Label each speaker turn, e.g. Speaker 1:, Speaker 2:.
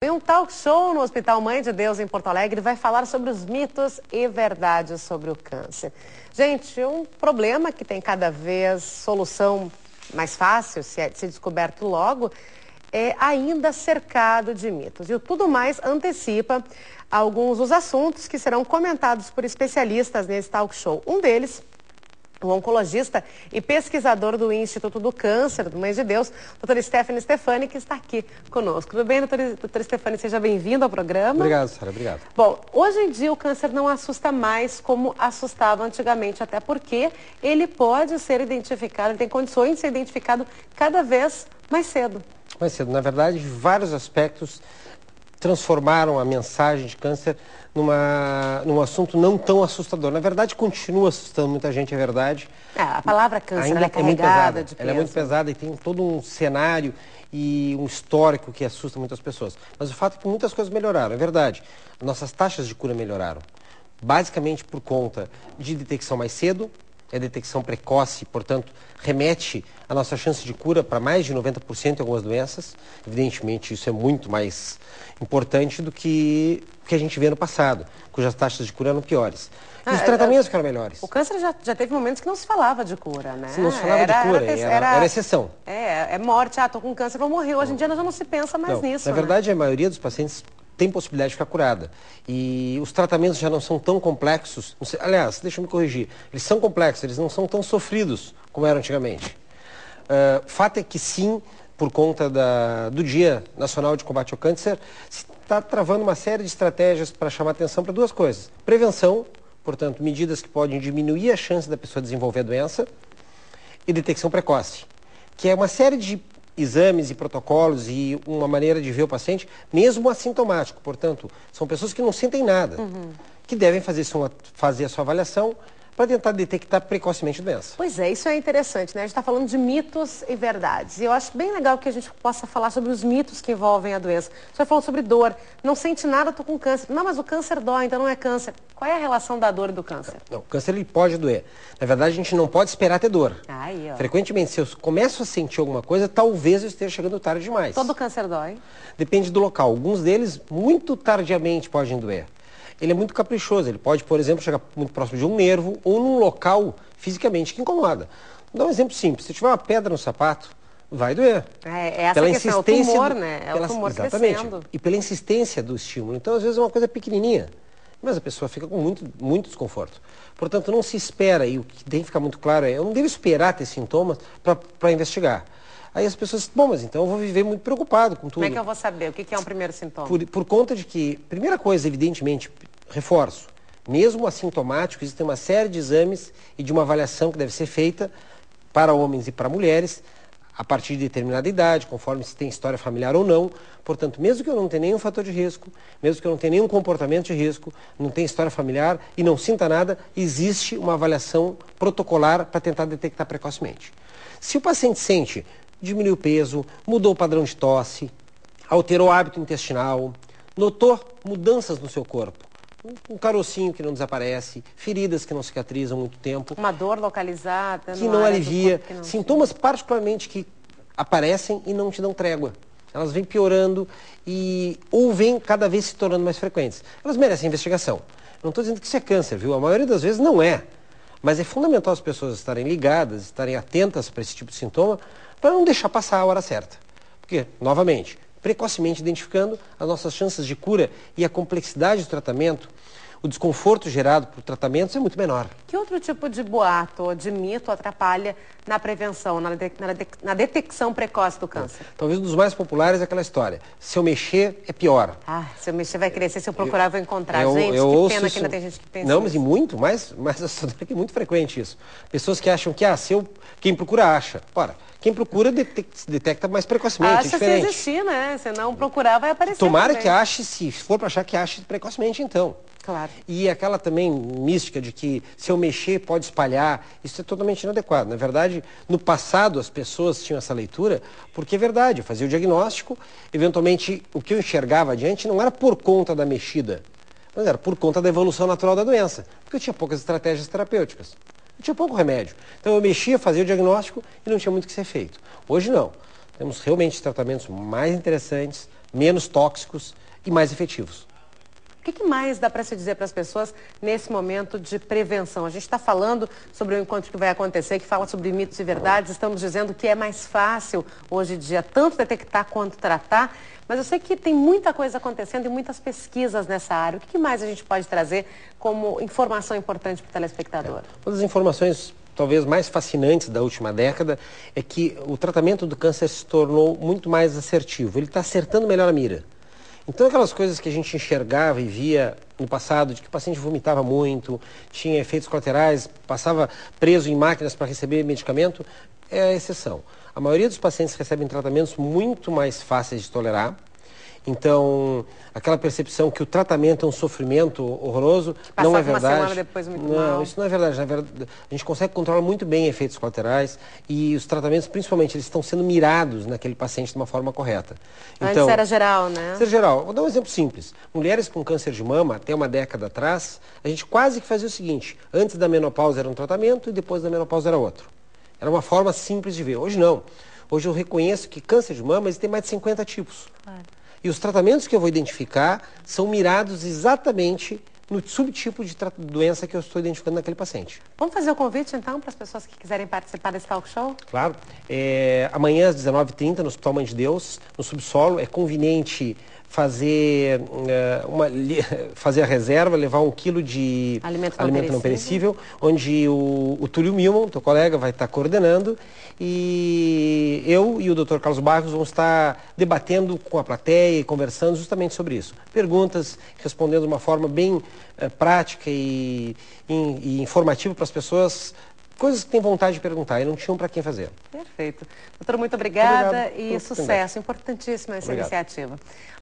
Speaker 1: Tem um talk show no Hospital Mãe de Deus em Porto Alegre, vai falar sobre os mitos e verdades sobre o câncer. Gente, um problema que tem cada vez solução mais fácil, se descoberto logo, é ainda cercado de mitos. E o Tudo Mais antecipa alguns dos assuntos que serão comentados por especialistas nesse talk show. Um deles, o oncologista e pesquisador do Instituto do Câncer, do Mãe de Deus, doutora Stephanie Stefani, que está aqui conosco. Tudo bem, doutora Stefani? Seja bem-vindo ao programa.
Speaker 2: Obrigado, Sara. Obrigado.
Speaker 1: Bom, hoje em dia o câncer não assusta mais como assustava antigamente, até porque ele pode ser identificado, ele tem condições de ser identificado cada vez mais cedo.
Speaker 2: Mais cedo. Na verdade, vários aspectos transformaram a mensagem de câncer num assunto não tão assustador. Na verdade, continua assustando muita gente, é verdade.
Speaker 1: A palavra câncer
Speaker 2: ainda
Speaker 1: é carregada de peso.
Speaker 2: Ela é muito pesada e tem todo um cenário e um histórico que assusta muitas pessoas. Mas o fato é que muitas coisas melhoraram, é verdade. Nossas taxas de cura melhoraram. Basicamente por conta de detecção mais cedo, é detecção precoce, portanto, remete a nossa chance de cura para mais de 90% em algumas doenças. Evidentemente, isso é muito mais importante do que o que a gente vê no passado, cujas taxas de cura eram piores. E os tratamentos ficaram melhores.
Speaker 1: O câncer já teve momentos que não se falava de cura, né?
Speaker 2: Não se falava de cura, era exceção.
Speaker 1: É morte, tô com câncer, vou morrer. Hoje em dia já não se pensa mais nisso.
Speaker 2: Na verdade, a maioria dos pacientes tem possibilidade de ficar curada. E os tratamentos já não são tão complexos. Aliás, deixa eu me corrigir. Eles são complexos, eles não são tão sofridos como eram antigamente. O fato é que sim, por conta do Dia Nacional de Combate ao Câncer, se está travando uma série de estratégias para chamar atenção para duas coisas. Prevenção, portanto, medidas que podem diminuir a chance da pessoa desenvolver a doença, e detecção precoce, que é uma série de exames e protocolos e uma maneira de ver o paciente, mesmo assintomático. Portanto, são pessoas que não sentem nada, que devem fazer a sua avaliação para tentar detectar precocemente a doença.
Speaker 1: Pois é, isso é interessante, né? A gente está falando de mitos e verdades. E eu acho bem legal que a gente possa falar sobre os mitos que envolvem a doença. Você vai falando sobre dor. Não sente nada, estou com câncer. Não, mas o câncer dói, então não é câncer. Qual é a relação da dor e do câncer?
Speaker 2: Não, o câncer ele pode doer. Na verdade, a gente não pode esperar ter dor.
Speaker 1: Aí, ó.
Speaker 2: Frequentemente, se eu começo a sentir alguma coisa, talvez eu esteja chegando tarde demais.
Speaker 1: Todo câncer dói?
Speaker 2: Depende do local. Alguns deles, muito tardiamente, podem doer. Ele é muito caprichoso, ele pode, por exemplo, chegar muito próximo de um nervo ou num local fisicamente que incomoda. Vou dar um exemplo simples, se tiver uma pedra no sapato, vai doer.
Speaker 1: Essa questão, é o tumor, né? É o tumor crescendo.
Speaker 2: E pela insistência do estímulo. Então, às vezes, é uma coisa pequenininha, mas a pessoa fica com muito desconforto. Portanto, não se espera, e o que tem que ficar muito claro é, eu não devo esperar ter sintomas para investigar. Aí as pessoas, bom, mas então eu vou viver muito preocupado com tudo.
Speaker 1: Como é que eu vou saber? O que é um primeiro sintoma?
Speaker 2: Por conta de que, primeira coisa, evidentemente, reforço, mesmo assintomático, existe uma série de exames e de uma avaliação que deve ser feita para homens e para mulheres, a partir de determinada idade, conforme se tem história familiar ou não. Portanto, mesmo que eu não tenha nenhum fator de risco, mesmo que eu não tenha nenhum comportamento de risco, não tenha história familiar e não sinta nada, existe uma avaliação protocolar para tentar detectar precocemente. Se o paciente sente, diminuiu o peso, mudou o padrão de tosse, alterou o hábito intestinal, notou mudanças no seu corpo, um carocinho que não desaparece, feridas que não cicatrizam há muito tempo,
Speaker 1: uma dor localizada,
Speaker 2: que não alivia, sintomas particularmente que aparecem e não te dão trégua. Elas vêm piorando ou vêm cada vez se tornando mais frequentes. Elas merecem investigação. Não estou dizendo que isso é câncer, viu? A maioria das vezes não é. Mas é fundamental as pessoas estarem ligadas, estarem atentas para esse tipo de sintoma, para não deixar passar a hora certa. Porque, novamente, precocemente identificando as nossas chances de cura e a complexidade do tratamento, o desconforto gerado por tratamentos é muito menor.
Speaker 1: Que outro tipo de boato ou de mito atrapalha na prevenção, na detecção precoce do câncer?
Speaker 2: Talvez um dos mais populares é aquela história, se eu mexer é pior.
Speaker 1: Se eu mexer vai crescer, se eu procurar eu vou encontrar. Gente, que pena que ainda tem gente que pensa
Speaker 2: não, mas e muito, mais assustador que muito frequente isso. Pessoas que acham que, quem procura acha. Ora, quem procura detecta mais precocemente,
Speaker 1: acha
Speaker 2: é diferente.
Speaker 1: Se existir, né? Se não procurar, vai aparecer.
Speaker 2: Tomara
Speaker 1: também.
Speaker 2: Que ache, se for para achar que ache precocemente, então.
Speaker 1: Claro.
Speaker 2: E aquela também mística de que se eu mexer pode espalhar, isso é totalmente inadequado. Na verdade, no passado as pessoas tinham essa leitura, porque é verdade, eu fazia o diagnóstico, eventualmente o que eu enxergava adiante não era por conta da mexida, mas era por conta da evolução natural da doença, porque eu tinha poucas estratégias terapêuticas, eu tinha pouco remédio. Então eu mexia, fazia o diagnóstico e não tinha muito o que ser feito. Hoje não, temos realmente tratamentos mais interessantes, menos tóxicos e mais efetivos.
Speaker 1: O que mais dá para se dizer para as pessoas nesse momento de prevenção? A gente está falando sobre o encontro que vai acontecer, que fala sobre mitos e verdades. Estamos dizendo que é mais fácil hoje em dia tanto detectar quanto tratar. Mas eu sei que tem muita coisa acontecendo e muitas pesquisas nessa área. O que mais a gente pode trazer como informação importante para o telespectador?
Speaker 2: Uma das informações talvez mais fascinantes da última década é que o tratamento do câncer se tornou muito mais assertivo. Ele está acertando melhor a mira. Então, aquelas coisas que a gente enxergava e via no passado, de que o paciente vomitava muito, tinha efeitos colaterais, passava preso em máquinas para receber medicamento, é a exceção. A maioria dos pacientes recebem tratamentos muito mais fáceis de tolerar. Então, aquela percepção que o tratamento é um sofrimento horroroso, não é verdade.
Speaker 1: Uma semana depois muito mal.
Speaker 2: Não, isso não é verdade. Na verdade, a gente consegue controlar muito bem efeitos colaterais e os tratamentos, principalmente, eles estão sendo mirados naquele paciente de uma forma correta.
Speaker 1: Antes era geral, né?
Speaker 2: Antes era geral. Vou dar um exemplo simples. Mulheres com câncer de mama, até uma década atrás, a gente quase que fazia o seguinte: antes da menopausa era um tratamento e depois da menopausa era outro. Era uma forma simples de ver. Hoje não. Hoje eu reconheço que câncer de mama tem mais de 50 tipos. Claro. E os tratamentos que eu vou identificar são mirados exatamente no subtipo de doença que eu estou identificando naquele paciente.
Speaker 1: Vamos fazer o convite, então, para as pessoas que quiserem participar desse talk show?
Speaker 2: Claro. Amanhã, às 19h30, no Hospital Mãe de Deus, no subsolo, é conveniente fazer a reserva, levar 1 quilo de alimento não perecível, onde o Túlio Milman, teu colega, vai estar coordenando, e eu e o Dr. Carlos Barros vamos estar debatendo com a plateia e conversando justamente sobre isso. Perguntas, respondendo de uma forma bem prática e informativa para as pessoas, coisas que têm vontade de perguntar e não tinham para quem fazer.
Speaker 1: Perfeito. Doutor, muito obrigada e sucesso. Importantíssima essa iniciativa.